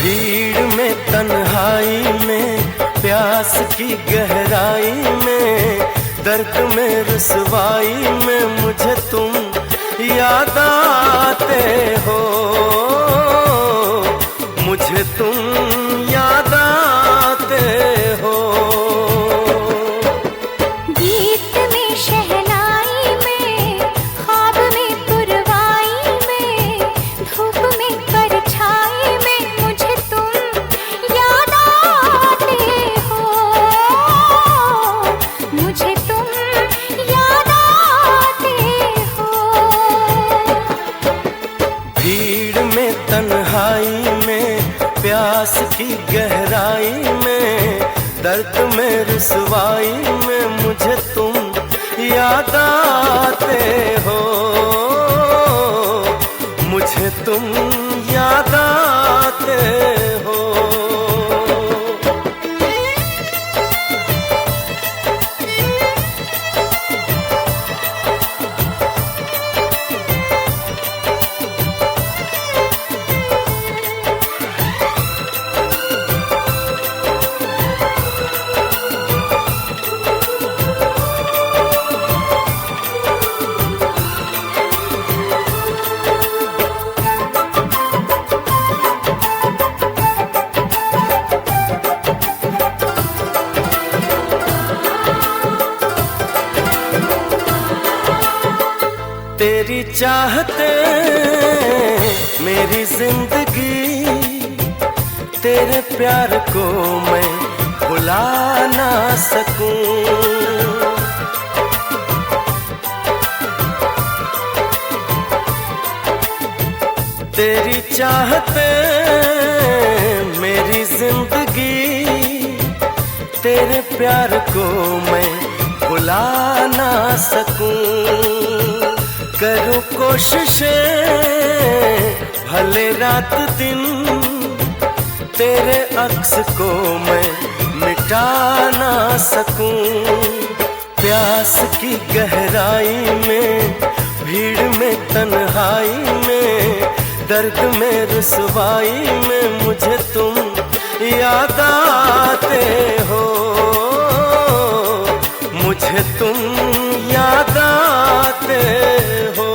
भीड़ में तन्हाई में, प्यास की गहराई में, दर्द में रुसवाई में मुझे तुम याद आते हो, मुझे तुम याद आते हो। गीत में शहनाई में, ख्वाब में पुरवाई में, धूप में परछाई में मुझे तुम याद आते हो, मुझे तुम याद आते हो। भीड़ में तन्हाई में, प्यास की गहराई में, दर्द में रुसवाई में मुझे तुम याद आते हो, मुझे तुम याद आते हो। तेरी चाहते मेरी जिंदगी, तेरे प्यार को मैं भुला ना सकूं। तेरी चाहते मेरी जिंदगी, तेरे प्यार को मैं भुला ना सकूं। करूं कोशिशें भले रात दिन, तेरे अक्स को मैं मिटा ना सकूं। प्यास की गहराई में, भीड़ में तन्हाई में, दर्द में रुसवाई में मुझे तुम याद आते हो, मुझे तुम याद आते हो।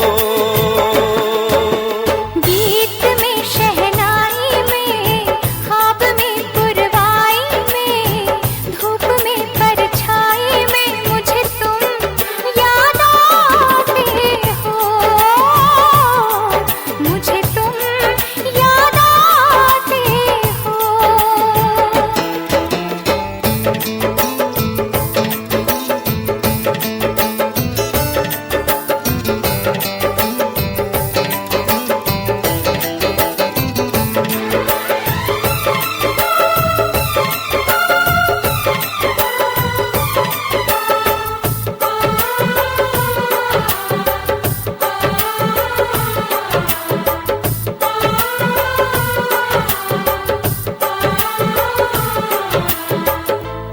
गीत में शहनाई में, ख्वाब में पुरवाई में, धूप में परछाई में मुझे तुम याद आते हो, मुझे तुम याद आते हो।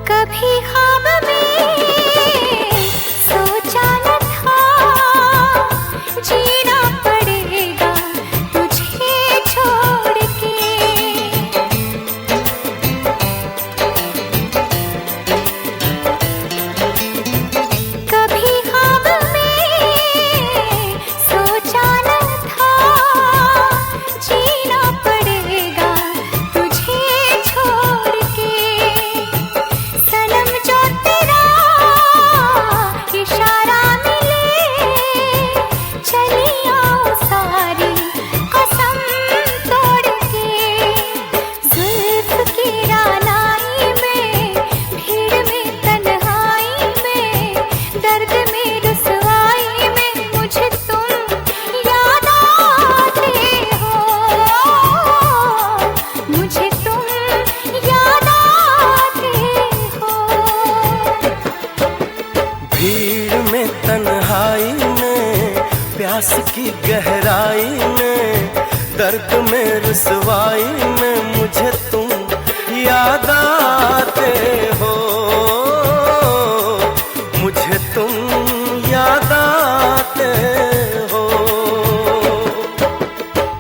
कभी ख्वाब में सोचा न था, जीना पड़ेगा तुझे छोड़ के। कभी ख्वाब में सोचा न था, जीना पड़ेगा तुझे छोड़ के। सनम जो तेरा इशारा मिले, चली आओ सारी कसम तोड़ के। जुल्फ की रानाई में, भीड़ में तन्हाई में, दर्द में रुसवाई में मुझे तुम याद आते हो, मुझे तुम याद आते हो। भीड़ में तन्हाई में, प्यास की गहराई में, दर्द में रुसवाई में मुझे तुम याद आते हो, मुझे तुम याद आते हो।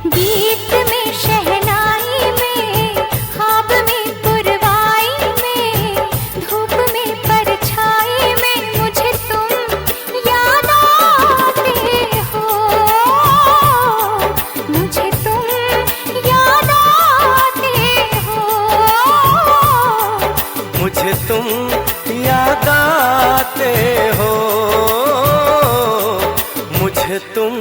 गीत में शहनाई में, मुझे तुम